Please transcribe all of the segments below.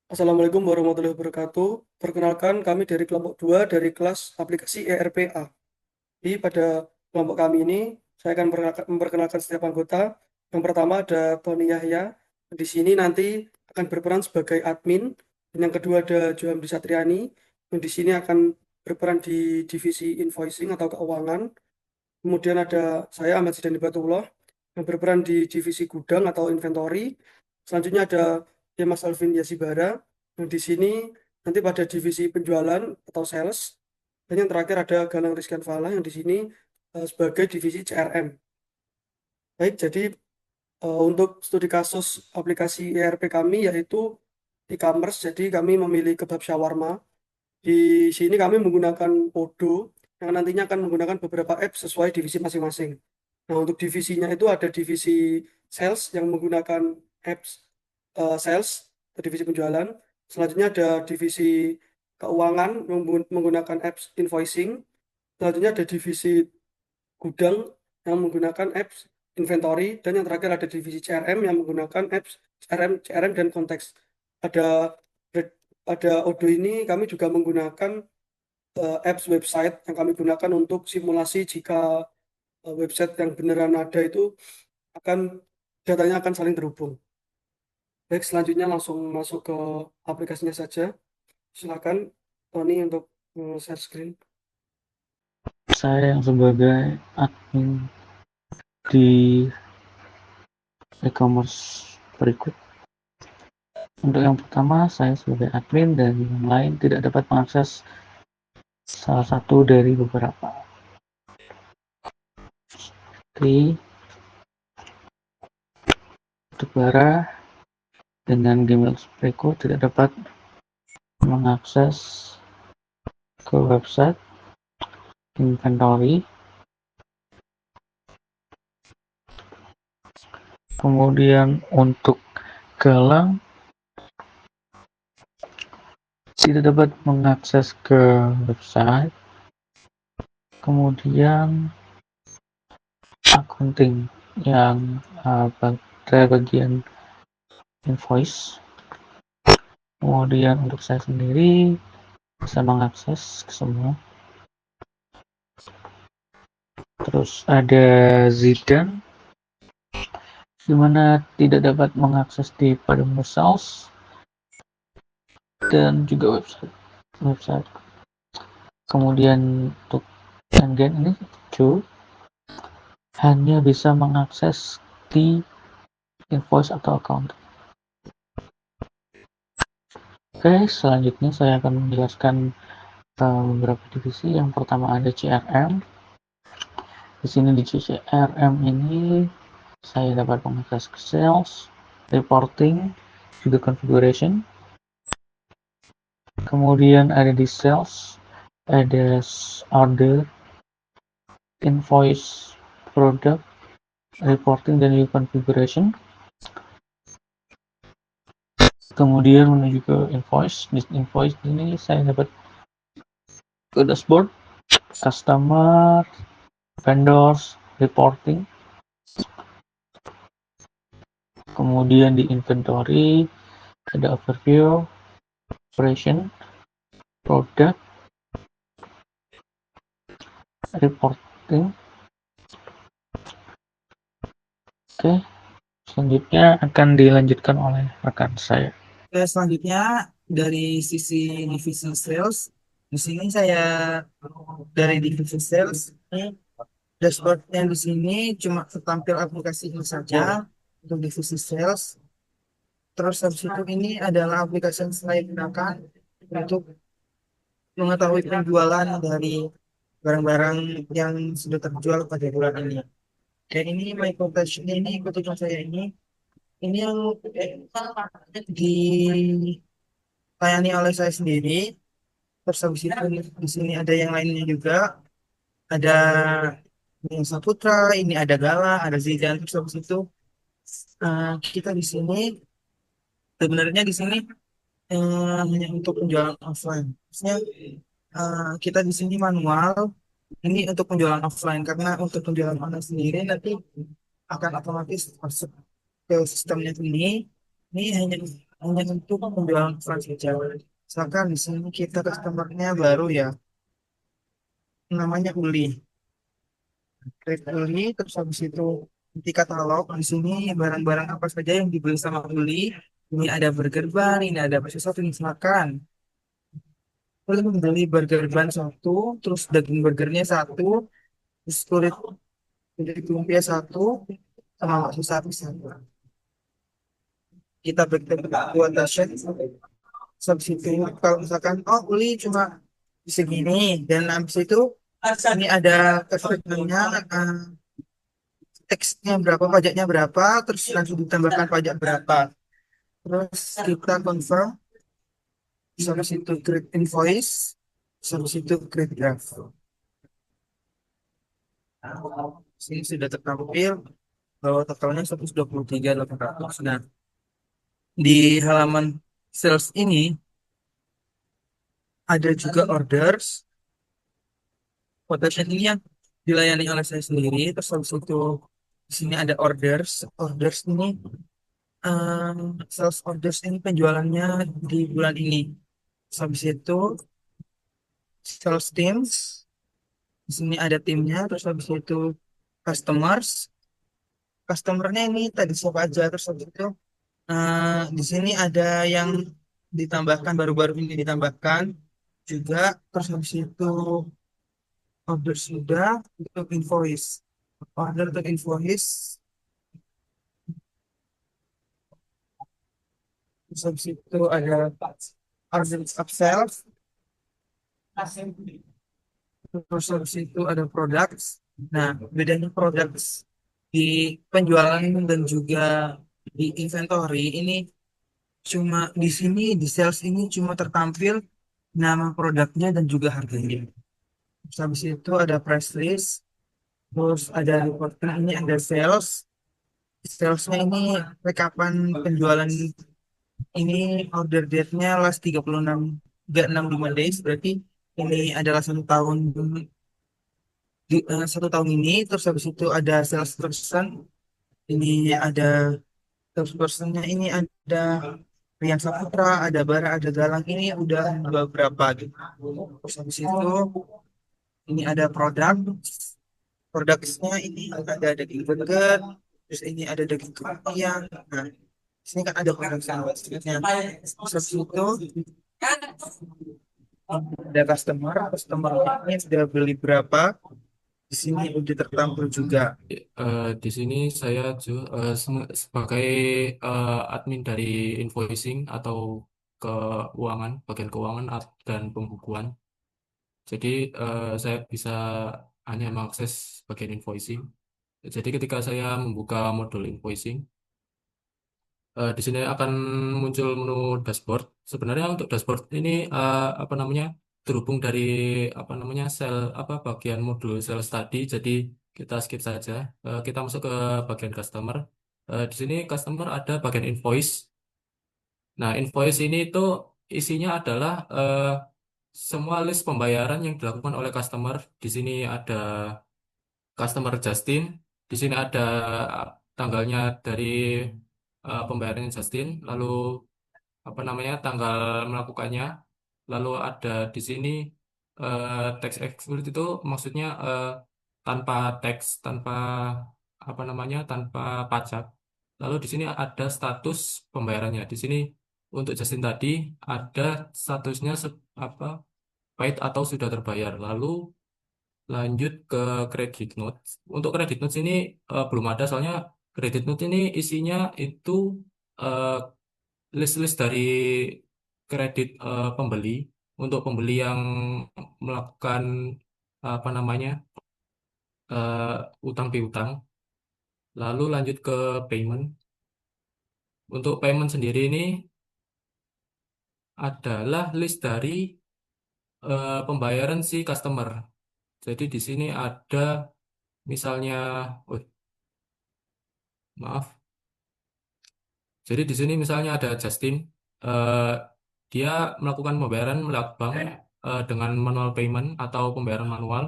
Assalamualaikum warahmatullahi wabarakatuh. Perkenalkan, kami dari kelompok 2 dari kelas aplikasi ERPA. Jadi pada kelompok kami ini, saya akan memperkenalkan setiap anggota. Yang pertama ada Tony Yahya. Di sini nanti akan berperan sebagai admin. Dan yang kedua ada Johamdi Satriani, yang di sini akan berperan di divisi invoicing atau keuangan. Kemudian ada saya Ahmad Zidani Batullah yang berperan di divisi gudang atau inventory. Selanjutnya ada Mas Alvin Yasibara yang di sini nanti pada divisi penjualan atau sales. Dan yang terakhir ada Galang Rizkan Fala yang di sini sebagai divisi CRM. Baik, jadi untuk studi kasus aplikasi ERP kami yaitu e-commerce. Jadi kami memilih kebab shawarma. Di sini kami menggunakan Odoo yang nantinya akan menggunakan beberapa apps sesuai divisi masing-masing. Nah, untuk divisinya itu ada divisi sales yang menggunakan apps sales, atau divisi penjualan. Selanjutnya ada divisi keuangan yang menggunakan apps invoicing. Selanjutnya ada divisi gudang yang menggunakan apps inventory. Dan yang terakhir ada divisi CRM yang menggunakan apps CRM dan konteks. Ada pada Odoo ini kami juga menggunakan apps website yang kami gunakan untuk simulasi jika website yang beneran ada itu akan datanya akan saling terhubung. Baik, selanjutnya langsung masuk ke aplikasinya saja. Silakan Tony untuk share screen. Saya yang sebagai admin di e-commerce berikut. Untuk yang pertama, saya sebagai admin dan yang lain tidak dapat mengakses salah satu dari beberapa. Seperti untuk bara dengan Gmail berikut tidak dapat mengakses ke website inventory. Kemudian untuk Galang tidak dapat mengakses ke website. Kemudian accounting yang pada bagian invoice. Kemudian untuk saya sendiri bisa mengakses ke semua. Terus ada Zidan di mana tidak dapat mengakses di Padam Sales dan juga website. Kemudian untuk Enggen ini Joe hanya bisa mengakses di invoice atau account. Oke, selanjutnya saya akan menjelaskan beberapa divisi. Yang pertama ada CRM. Di sini di CRM ini saya dapat mengakses ke sales, reporting, juga configuration. Kemudian ada di sales, ada order, invoice, product, reporting, dan juga configuration. Kemudian menuju ke invoice. Di invoice ini saya dapat ke dashboard, customer, vendors, reporting. Kemudian di inventory ada overview, operation, product, reporting. Oke, selanjutnya akan dilanjutkan oleh rekan saya. Selanjutnya dari sisi divisi sales, di sini saya dari divisi sales ini dashboardnya di sini cuma tertampil aplikasi ini saja untuk divisi sales. Terus habis itu ini adalah aplikasi yang saya gunakan untuk mengetahui penjualan dari barang-barang yang sudah terjual pada bulan ini. Dan ini my quotation ini keputusan saya ini yang dilayani oleh saya sendiri. Terus habis itu di sini ada yang lainnya juga. Ada yang Saputra, ini ada Gala, ada Zidan. Terus habis itu kita di sini sebenarnya di sini hanya untuk penjualan offline. Maksudnya kita di sini manual. Ini untuk penjualan offline karena untuk penjualan online sendiri nanti akan otomatis masuk ke sistemnya ini. Ini hanya hanya untuk penjualan saja. Misalkan di sini kita customernya baru ya, namanya Uli. Klik Uli, terus habis itu di katalog di sini barang-barang apa saja yang dibeli sama Uli. Ini ada burger bun, ini ada bakso satu, ini silakan. Boleh membeli burger bun satu, terus daging burgernya satu, terus kulit kulit lumpia satu, sama bakso satu satu. Kita bagi buat dashnya. Habis itu kalau misalkan oh Uli cuma segini dan habis itu ini ada kesempatannya teksnya berapa, pajaknya berapa, terus langsung ditambahkan pajak berapa. Terus kita confirm, terus habis itu create invoice, terus habis itu create draft. Sini sudah tertampil bahwa totalnya 123.800. Nah, di halaman sales ini ada juga orders. Quotation ini yang dilayani oleh saya sendiri. Terus habis itu di sini ada orders. Orders ini eh, sales orders ini penjualannya di bulan ini. Terus habis itu sales teams. Di sini ada timnya. Terus habis itu customers. Customernya ini tadi siapa aja. Terus habis itu di sini ada yang ditambahkan baru-baru ini ditambahkan juga. Terus habis itu order sudah untuk invoice. Order untuk invoice. Terus habis itu ada order upsell. Terus habis itu ada products. Nah, bedanya products di penjualan dan juga di inventory ini cuma di sini di sales ini cuma tertampil nama produknya dan juga harganya. Terus habis itu ada price list, terus ada reporting ini ada sales. Salesnya ini rekapan penjualan ini order date-nya last 36 65 days berarti ini adalah satu tahun ini. Terus habis itu ada sales person ini ada sales personnya ini ada Rian Saputra, ada Bara, ada Galang ini udah beberapa gitu. Terus habis itu ini ada produk, produknya ini ada daging burger, terus ini ada daging kematian. Nah, di sini kan ada produk selanjutnya. Terus habis itu ada customer ini sudah beli berapa, di sini udah tertampil juga. Di sini saya sebagai admin dari invoicing atau keuangan, bagian keuangan dan pembukuan. Jadi saya bisa hanya mengakses bagian invoicing. Jadi ketika saya membuka modul invoicing, di sini akan muncul menu dashboard. Sebenarnya untuk dashboard ini apa namanya terhubung dari apa namanya bagian modul sales tadi. Jadi kita skip saja. Kita masuk ke bagian customer. Di sini customer ada bagian invoice. Nah, invoice ini itu isinya adalah semua list pembayaran yang dilakukan oleh customer. Di sini ada customer Justin. Di sini ada tanggalnya dari pembayarannya Justin, lalu apa namanya tanggal melakukannya, lalu ada di sini tax exclude itu maksudnya tanpa tax, tanpa apa namanya tanpa pajak. Lalu di sini ada status pembayarannya. Di sini untuk Justin tadi ada statusnya apa paid atau sudah terbayar. Lalu lanjut ke credit note. Untuk credit note ini belum ada soalnya credit note ini isinya itu eh, list-list dari kredit pembeli untuk pembeli yang melakukan apa namanya utang piutang. Lalu lanjut ke payment. Untuk payment sendiri ini adalah list dari pembayaran si customer. Jadi di sini ada misalnya, oh, maaf. Jadi di sini misalnya ada Justin, eh, dia melakukan pembayaran melalui bank dengan manual payment atau pembayaran manual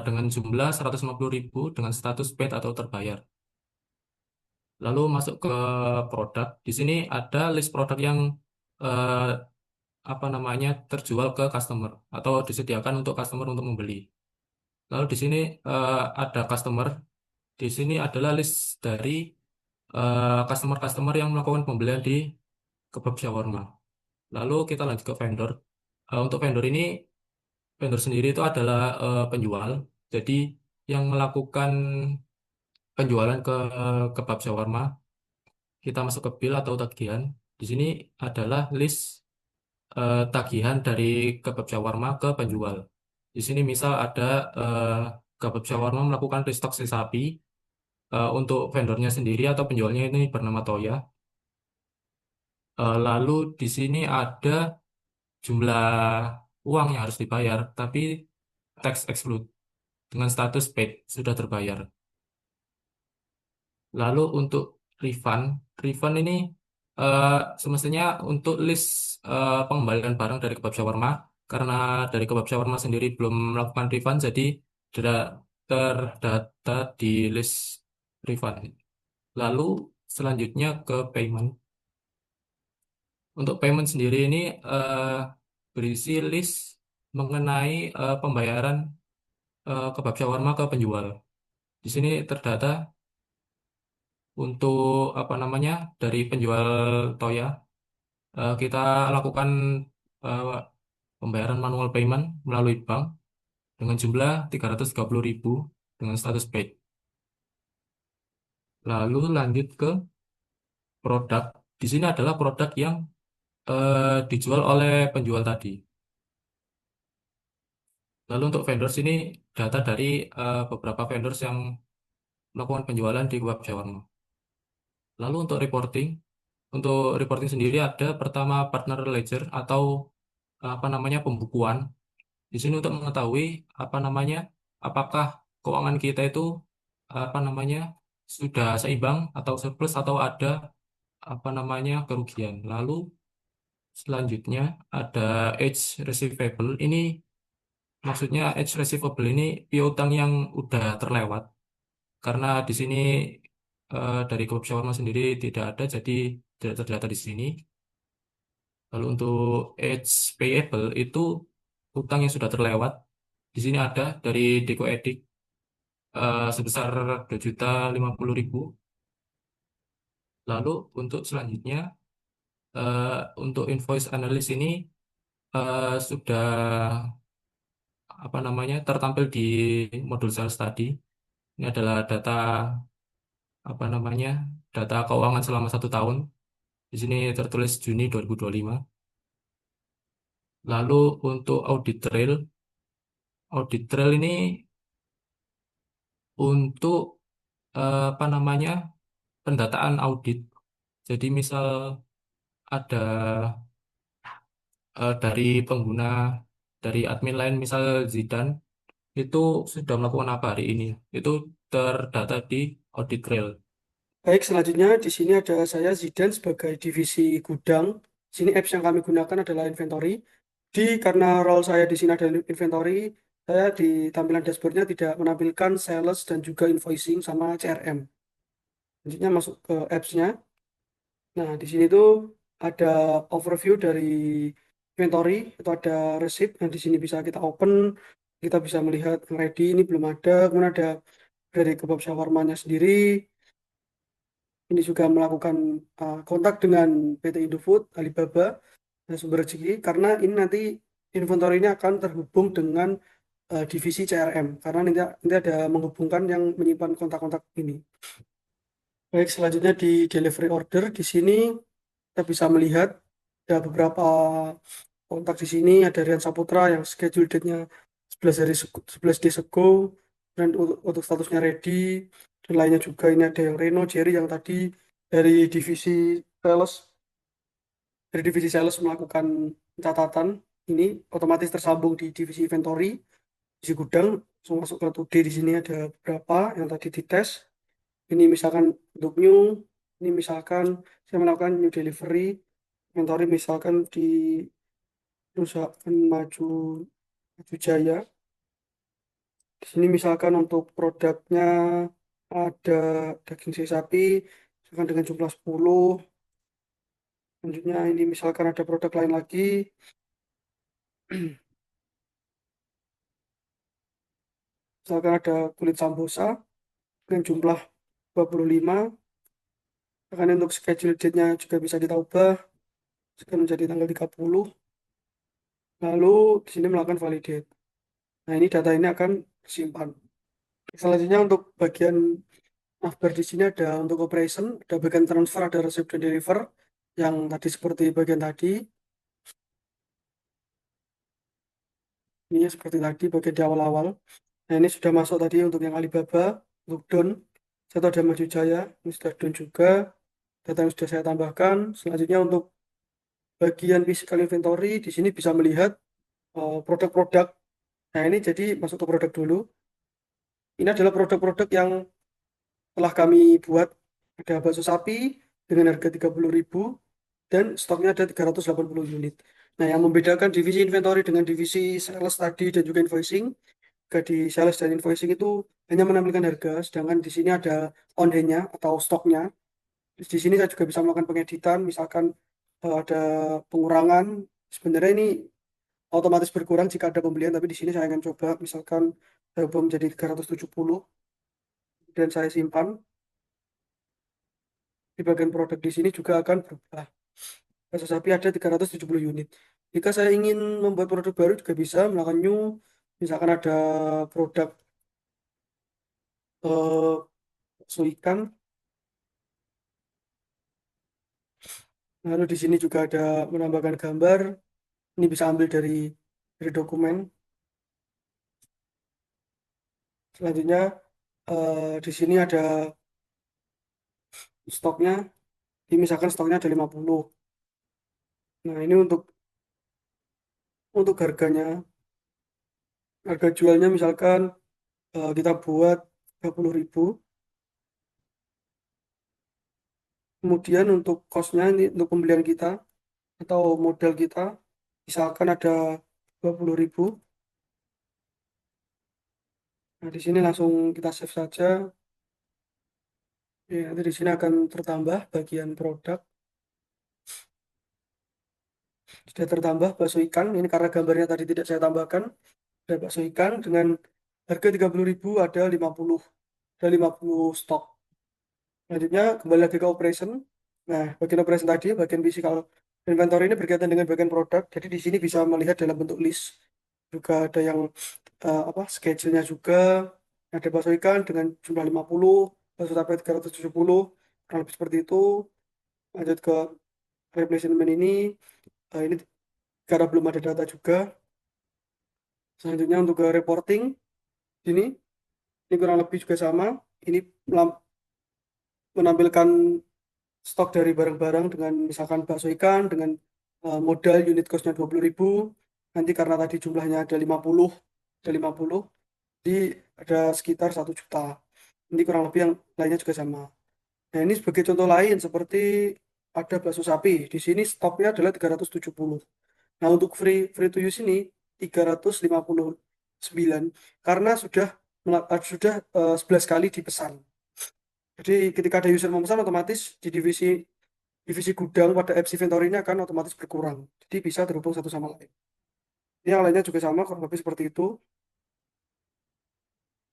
dengan jumlah 150.000 dengan status paid atau terbayar. Lalu masuk ke produk. Di sini ada list produk yang eh, apa namanya terjual ke customer atau disediakan untuk customer untuk membeli. Lalu di sini ada customer. Di sini adalah list dari customer-customer yang melakukan pembelian di kebab shawarma. Lalu kita lanjut ke vendor. Untuk vendor ini, vendor sendiri itu adalah penjual. Jadi yang melakukan penjualan ke kebab shawarma, kita masuk ke bill atau tagihan. Di sini adalah list tagihan dari kebab shawarma ke penjual. Di sini misal ada eh, kebab shawarma melakukan restock si sapi untuk vendornya sendiri atau penjualnya ini bernama Toya. Lalu di sini ada jumlah uang yang harus dibayar, tapi tax exclude dengan status paid sudah terbayar. Lalu untuk refund, refund ini eh, semestinya untuk list pengembalian barang dari kebab shawarma, karena dari kebab shawarma sendiri belum melakukan refund, jadi tidak terdata di list refund. Lalu selanjutnya ke payment. Untuk payment sendiri ini eh, berisi list mengenai pembayaran kebab shawarma ke penjual. Di sini terdata untuk apa namanya dari penjual Toya, kita lakukan eh, pembayaran manual payment melalui bank dengan jumlah 330.000 dengan status paid. Lalu lanjut ke produk. Di sini adalah produk yang dijual oleh penjual tadi. Lalu untuk vendors ini data dari beberapa vendors yang melakukan penjualan di web shawarma. Lalu untuk reporting sendiri ada pertama partner ledger atau apa namanya pembukuan. Di sini untuk mengetahui apa namanya apakah keuangan kita itu apa namanya sudah seimbang atau surplus atau ada apa namanya kerugian. Lalu selanjutnya ada age receivable. Ini maksudnya age receivable ini piutang yang udah terlewat. Karena di sini dari klub shawarma sendiri tidak ada, jadi tidak terdata di sini. Lalu untuk age payable itu utang yang sudah terlewat. Di sini ada dari Deco Edik sebesar 2.050.000. Lalu untuk selanjutnya eh, untuk invoice analyst ini sudah apa namanya tertampil di modul sales tadi. Ini adalah data apa namanya data keuangan selama 1 tahun. Di sini tertulis Juni 2025. Lalu untuk audit trail ini untuk apa namanya pendataan audit. Jadi misal ada dari pengguna dari admin lain, misal Zidan itu sudah melakukan apa hari ini, itu terdata di audit trail. Baik, selanjutnya di sini ada saya Zidan sebagai divisi gudang. Di sini apps yang kami gunakan adalah inventory. Karena role saya di sini adalah inventory, saya di tampilan dashboardnya tidak menampilkan sales dan juga invoicing sama CRM. Selanjutnya masuk ke apps-nya. Nah, di sini tuh ada overview dari inventory, itu ada receipt yang di sini bisa kita open, kita bisa melihat yang ready ini belum ada, kemudian ada dari kebab shawarmanya sendiri. Ini juga melakukan kontak dengan PT Indofood, Alibaba, dan Sumber Rezeki, karena ini nanti inventory ini akan terhubung dengan divisi CRM, karena nanti ada menghubungkan yang menyimpan kontak-kontak ini. Baik, selanjutnya di delivery order, di sini kita bisa melihat ada beberapa kontak di sini. Ada Rian Saputra yang schedule date-nya 11 days ago, dan untuk statusnya ready, dan lainnya juga. Ini ada yang Reno, Jerry yang tadi dari divisi sales, melakukan catatan. Ini otomatis tersambung di divisi inventory, divisi gudang, langsung masuk ke today. Di sini ada beberapa yang tadi dites. Ini misalkan untuk new, ini misalkan saya melakukan new delivery, inventory misalkan di perusahaan Maju Jaya. Di sini misalkan untuk produknya ada daging sapi akan dengan jumlah 10. Selanjutnya ini misalkan ada produk lain lagi. Misalkan ada kulit sambosa dengan jumlah 25. Akan untuk schedule date-nya juga bisa kita ubah sekarang menjadi tanggal 30. Lalu di sini melakukan validate. Nah, ini data ini akan disimpan. Selanjutnya untuk bagian navbar di sini ada untuk operation, ada bagian transfer, ada receive dan deliver yang tadi seperti bagian tadi. Ini seperti tadi bagian di awal-awal. Nah, ini sudah masuk tadi untuk yang Alibaba, untuk Don. Satu ada Maju Jaya, ini sudah Don juga. Data yang sudah saya tambahkan. Selanjutnya untuk bagian physical inventory, di sini bisa melihat produk-produk. Nah, ini jadi masuk ke produk dulu. Ini adalah produk-produk yang telah kami buat. Ada bakso sapi dengan harga 30.000 dan stoknya ada 380 unit. Nah, yang membedakan divisi inventory dengan divisi sales tadi dan juga invoicing, di sales dan invoicing itu hanya menampilkan harga, sedangkan di sini ada on hand-nya atau stoknya. Di sini saya juga bisa melakukan pengeditan, misalkan ada pengurangan. Sebenarnya ini otomatis berkurang jika ada pembelian, tapi di sini saya akan coba, misalkan saya ubah menjadi 370 dan saya simpan. Di bagian produk di sini juga akan berubah. Bakso sapi ada 370 unit. Jika saya ingin membuat produk baru juga bisa melakukan new, misalkan ada produk eh, bakso ikan. Lalu di sini juga ada menambahkan gambar. Ini bisa ambil dari dokumen. Selanjutnya di sini ada stoknya. Ini misalkan stoknya ada 50. Nah, ini untuk harganya. Harga jualnya misalkan kita buat 30.000. Kemudian untuk cost-nya ini untuk pembelian kita atau modal kita misalkan ada 20.000. Nah, di sini langsung kita save saja. Ya, nanti di sini akan tertambah bagian produk. Sudah tertambah bakso ikan. Ini karena gambarnya tadi tidak saya tambahkan. Ada bakso ikan dengan harga 30.000 ada 50. Ada 50 stok. Selanjutnya kembali lagi ke operation. Nah, bagian operation tadi, bagian physical inventory ini berkaitan dengan bagian produk. Jadi di sini bisa melihat dalam bentuk list. Juga ada yang schedule-nya juga. Ada bakso ikan dengan jumlah 50, bakso tape 370, kurang lebih seperti itu. Lanjut ke replacement ini. Ini karena belum ada data juga. Selanjutnya untuk ke reporting ini kurang lebih juga sama. Ini menampilkan stok dari barang-barang dengan misalkan bakso ikan dengan modal unit costnya 20.000. Nanti karena tadi jumlahnya ada 50, jadi ada sekitar 1 juta. Ini kurang lebih yang lainnya juga sama. Nah, ini sebagai contoh lain seperti ada bakso sapi. Di sini stoknya adalah 370. Nah, untuk free to use ini 359 karena sudah 11 kali dipesan. Jadi ketika ada user memesan otomatis di divisi gudang pada apps inventory ini akan otomatis berkurang. Jadi bisa terhubung satu sama lain. Ini yang lainnya juga sama kurang lebih seperti itu.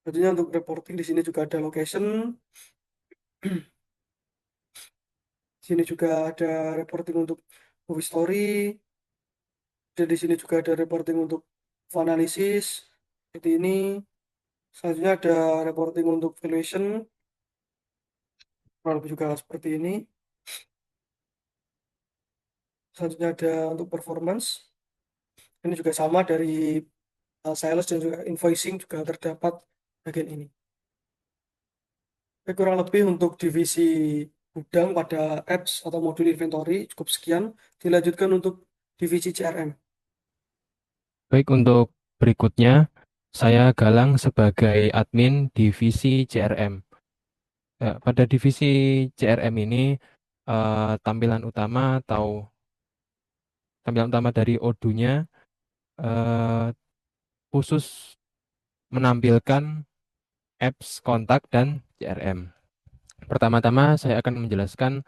Jadinya untuk reporting di sini juga ada location. Di sini juga ada reporting untuk movie story. Dan di sini juga ada reporting untuk analisis seperti ini. Selanjutnya ada reporting untuk valuation, kurang lebih juga seperti ini. Selanjutnya ada untuk performance. Ini juga sama dari sales dan juga invoicing juga terdapat bagian ini. Kurang lebih untuk divisi gudang pada apps atau modul inventory cukup sekian. Dilanjutkan untuk divisi CRM. Baik, untuk berikutnya, saya Galang sebagai admin divisi CRM. Pada divisi CRM ini, tampilan utama dari Odoo-nya khusus menampilkan apps kontak dan CRM. Pertama-tama saya akan menjelaskan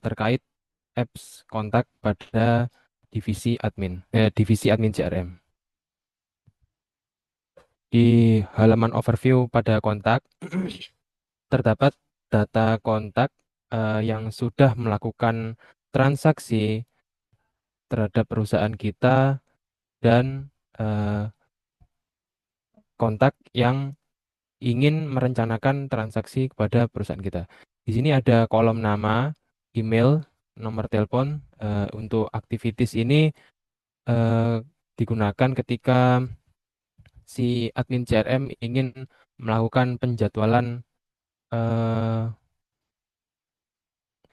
terkait apps kontak pada divisi admin CRM. Di halaman overview pada kontak terdapat data kontak yang sudah melakukan transaksi terhadap perusahaan kita dan kontak yang ingin merencanakan transaksi kepada perusahaan kita. Di sini ada kolom nama, email, nomor telepon. Untuk activities ini eh, digunakan ketika si admin CRM ingin melakukan penjadwalan eh,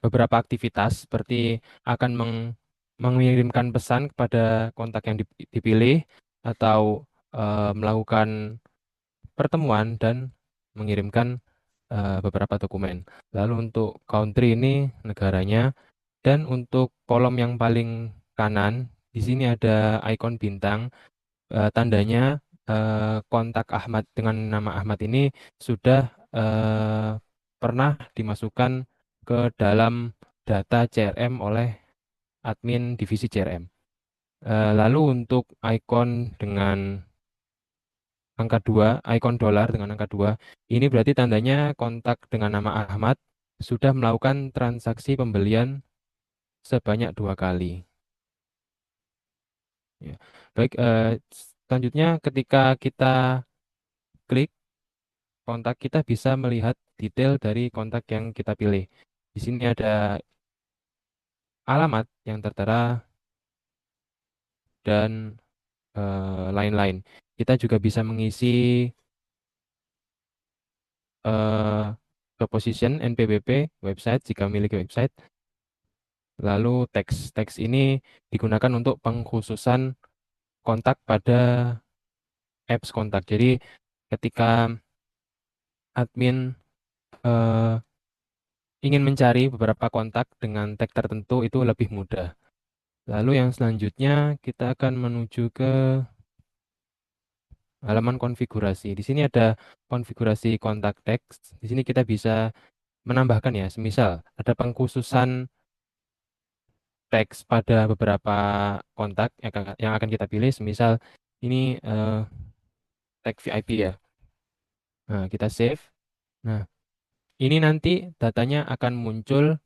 beberapa aktivitas seperti akan mengirimkan pesan kepada kontak yang dipilih atau melakukan pertemuan dan mengirimkan beberapa dokumen. Lalu untuk country ini negaranya, dan untuk kolom yang paling kanan di sini ada ikon bintang. Tandanya kontak Ahmad dengan nama Ahmad ini sudah pernah dimasukkan ke dalam data CRM oleh admin divisi CRM. Lalu untuk ikon dengan angka 2, ikon dolar dengan angka 2, ini berarti tandanya kontak dengan nama Ahmad sudah melakukan transaksi pembelian sebanyak 2 kali. Ya. Baik, selanjutnya ketika kita klik kontak, kita bisa melihat detail dari kontak yang kita pilih. Di sini ada alamat yang tertera dan lain-lain. Kita juga bisa mengisi job position, NPWP, website jika memiliki website. Lalu teks ini digunakan untuk pengkhususan kontak pada apps kontak. Jadi ketika admin eh, ingin mencari beberapa kontak dengan tag tertentu itu lebih mudah. Lalu yang selanjutnya kita akan menuju ke halaman konfigurasi. Di sini ada konfigurasi kontak teks. Di sini kita bisa menambahkan ya, semisal ada pengkhususan teks pada beberapa kontak yang akan kita pilih, semisal ini tag VIP ya. Nah, kita save. Nah, ini nanti datanya akan muncul,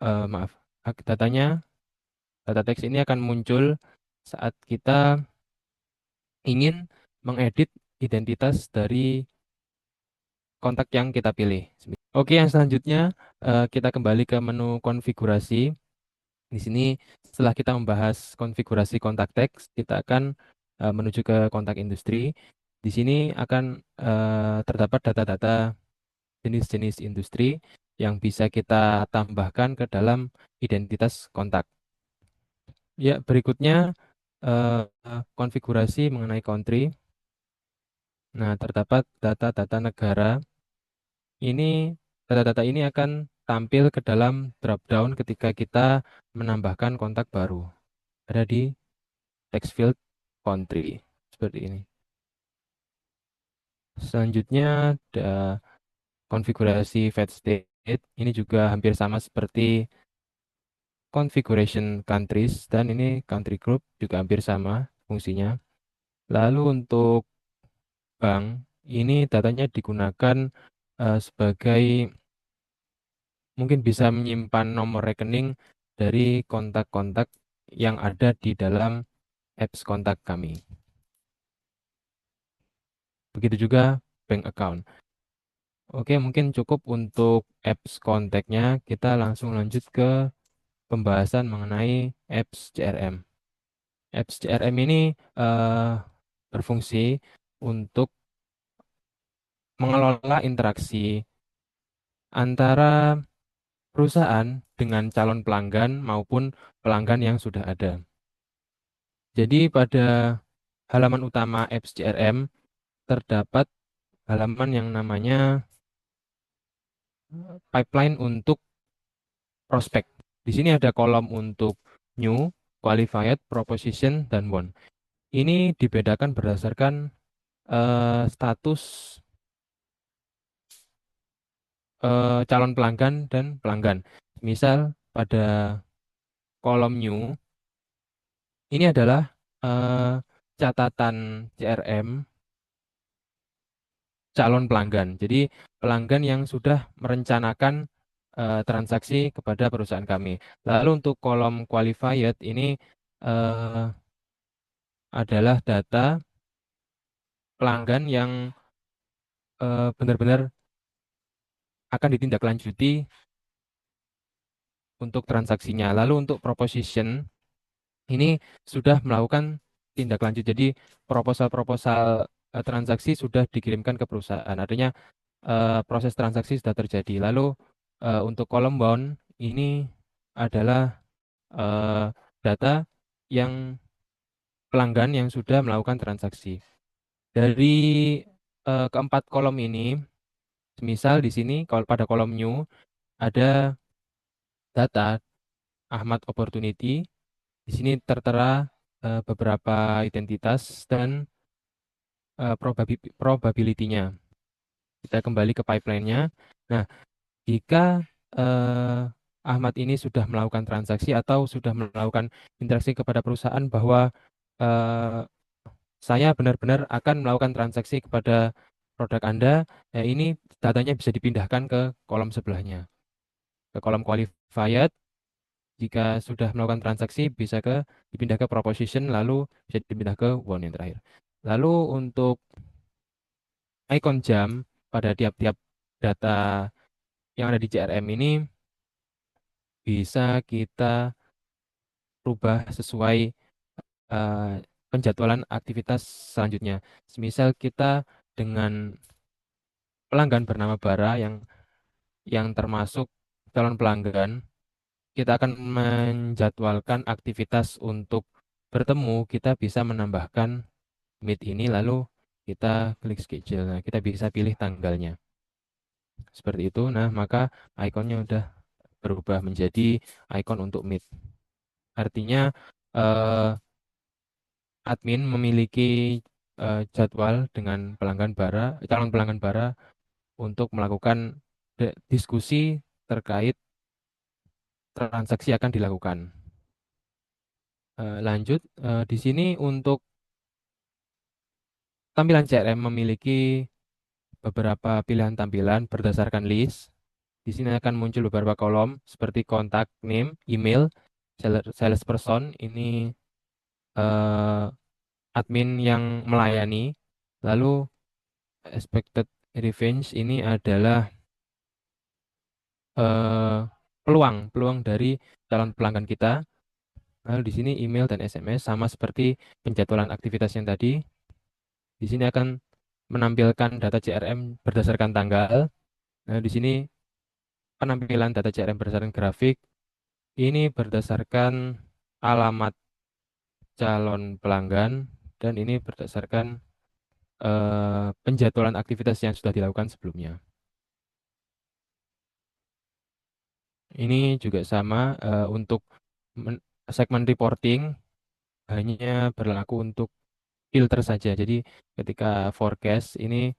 maaf, data teks ini akan muncul saat kita ingin mengedit identitas dari kontak yang kita pilih. Oke, yang selanjutnya kita kembali ke menu konfigurasi. Di sini setelah kita membahas konfigurasi kontak teks, kita akan menuju ke kontak industri. Di sini akan terdapat data-data jenis-jenis industri yang bisa kita tambahkan ke dalam identitas kontak. Ya, berikutnya konfigurasi mengenai country. Nah, terdapat data-data negara. Data-data ini akan tampil ke dalam drop-down ketika kita menambahkan kontak baru. Ada di text field country. Seperti ini. Selanjutnya ada konfigurasi fetch state. Ini juga hampir sama seperti configuration countries, dan ini country group juga hampir sama fungsinya. Lalu untuk bank, ini datanya digunakan sebagai mungkin bisa menyimpan nomor rekening dari kontak-kontak yang ada di dalam apps kontak kami. Begitu juga bank account. Oke, mungkin cukup untuk apps kontaknya. Kita langsung lanjut ke pembahasan mengenai apps CRM. Apps CRM ini berfungsi untuk mengelola interaksi antara perusahaan dengan calon pelanggan maupun pelanggan yang sudah ada. Jadi pada halaman utama apps CRM terdapat halaman yang namanya pipeline untuk prospek. Di sini ada kolom untuk new, qualified, proposition, dan won. Ini dibedakan berdasarkan status calon pelanggan dan pelanggan. Misal pada kolom new ini adalah eh, catatan CRM calon pelanggan. Jadi pelanggan yang sudah merencanakan transaksi kepada perusahaan kami. Lalu untuk kolom qualified ini eh, adalah data pelanggan yang benar-benar akan ditindaklanjuti untuk transaksinya. Lalu untuk proposition ini sudah melakukan tindak lanjut. Jadi proposal-proposal transaksi sudah dikirimkan ke perusahaan. Artinya proses transaksi sudah terjadi. Lalu untuk kolom bound ini adalah eh, data yang pelanggan yang sudah melakukan transaksi. Dari keempat kolom ini, misal di sini kalau pada kolom new ada data Ahmad Opportunity. Di sini tertera beberapa identitas dan probability-nya. Kita kembali ke pipeline-nya. Nah, jika Ahmad ini sudah melakukan transaksi atau sudah melakukan interaksi kepada perusahaan bahwa eh, saya benar-benar akan melakukan transaksi kepada produk Anda, ini datanya bisa dipindahkan ke kolom sebelahnya, ke kolom qualified. Jika sudah melakukan transaksi, bisa dipindah ke proposition, lalu bisa dipindah ke one yang terakhir. Lalu untuk icon jam pada tiap-tiap data yang ada di CRM ini bisa kita rubah sesuai penjadwalan aktivitas selanjutnya. Semisal kita dengan pelanggan bernama Bara yang termasuk calon pelanggan, kita akan menjadwalkan aktivitas untuk bertemu, kita bisa menambahkan meet ini, lalu kita klik schedule. Nah, kita bisa pilih tanggalnya. Seperti itu. Nah, maka ikonnya udah berubah menjadi ikon untuk meet. Artinya eh, admin memiliki jadwal dengan calon pelanggan Bara untuk melakukan diskusi terkait transaksi akan dilakukan. Lanjut, di sini untuk tampilan CRM memiliki beberapa pilihan tampilan berdasarkan list. Di sini akan muncul beberapa kolom seperti kontak, name, email, salesperson, ini eh, admin yang melayani. Lalu expected revenge ini adalah eh, peluang dari calon pelanggan kita. Lalu di sini email dan SMS sama seperti penjadwalan aktivitas yang tadi. Di sini akan menampilkan data CRM berdasarkan tanggal. Nah, di sini penampilan data CRM berdasarkan grafik. Ini berdasarkan alamat calon pelanggan dan ini berdasarkan penjadwalan aktivitas yang sudah dilakukan sebelumnya. Ini juga sama untuk segmen reporting hanya berlaku untuk filter saja. Jadi ketika forecast ini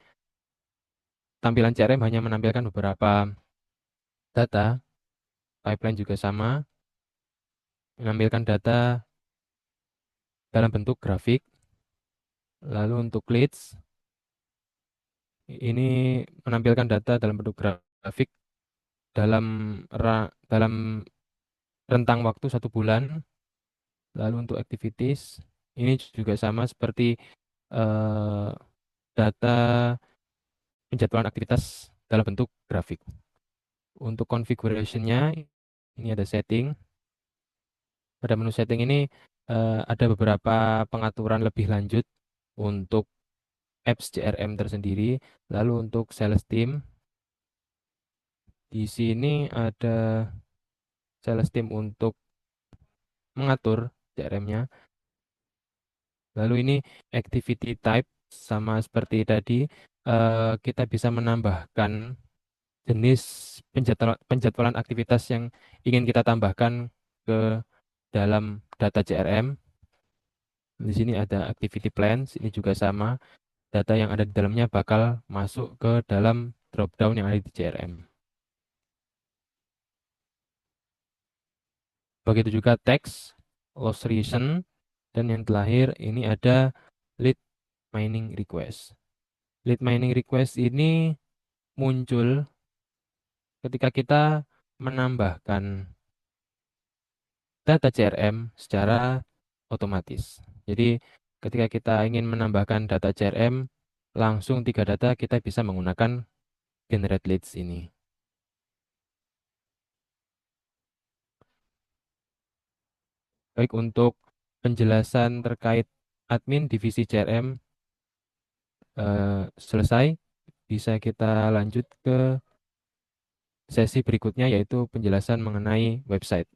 tampilan CRM hanya menampilkan beberapa data, pipeline juga sama, menampilkan data dalam bentuk grafik. Lalu untuk leads ini menampilkan data dalam bentuk grafik dalam dalam rentang waktu 1 bulan. Lalu untuk activities ini juga sama seperti eh, data penjadwalan aktivitas dalam bentuk grafik. Untuk configuration-nya ini ada setting. Pada menu setting ini ada beberapa pengaturan lebih lanjut untuk apps CRM tersendiri. Lalu untuk sales team di sini ada sales team untuk mengatur CRM-nya. Lalu ini activity type sama seperti tadi kita bisa menambahkan jenis penjadwalan aktivitas yang ingin kita tambahkan ke dalam data CRM. Di sini ada activity plans, ini juga sama. Data yang ada di dalamnya bakal masuk ke dalam dropdown yang ada di CRM. Begitu juga text, loss reason, dan yang terakhir ini ada lead mining request. Lead mining request ini muncul ketika kita menambahkan data CRM secara otomatis. Jadi ketika kita ingin menambahkan data CRM, langsung 3 data kita bisa menggunakan generate leads ini. Baik, untuk penjelasan terkait admin divisi CRM selesai, bisa kita lanjut ke sesi berikutnya, yaitu penjelasan mengenai website.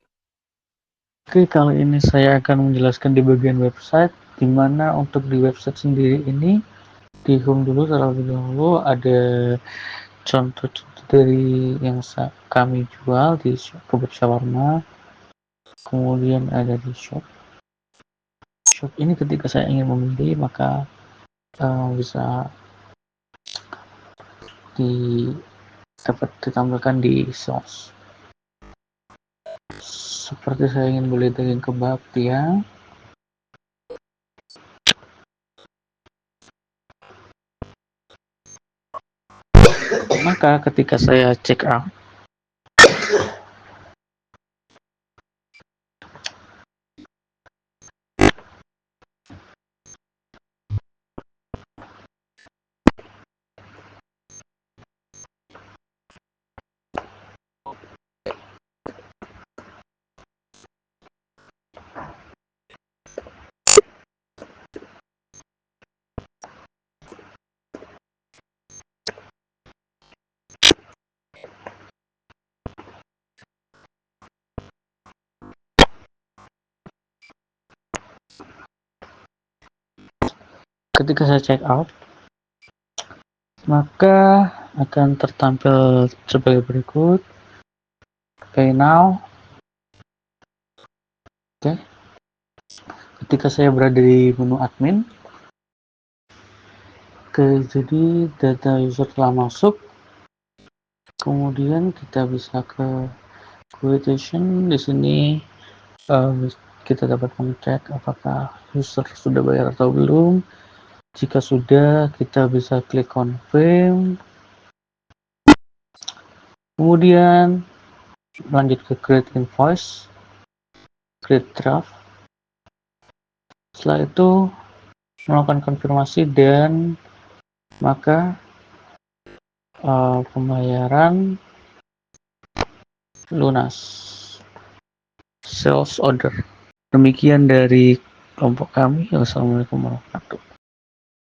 Oke, kali ini saya akan menjelaskan di bagian website, di mana untuk di website sendiri ini di home dulu terlebih dahulu ada contoh-contoh dari yang kami jual di kebab shawarma, kemudian ada di shop ini ketika saya ingin memilih maka bisa dapat ditampilkan di source. Seperti saya ingin beli daging kebab ya, maka ketika saya check out, ketika saya check out maka akan tertampil sebagai berikut. Pay now. Oke. Ketika saya berada di menu admin, jadi data user telah masuk. Kemudian kita bisa ke quotation. Di sini kita dapat mengecek apakah user sudah bayar atau belum. Jika sudah, kita bisa klik confirm. Kemudian lanjut ke create invoice, create draft. Setelah itu melakukan konfirmasi dan maka pembayaran lunas, sales order. Demikian dari kelompok kami. Wassalamualaikum warahmatullahi wabarakatuh.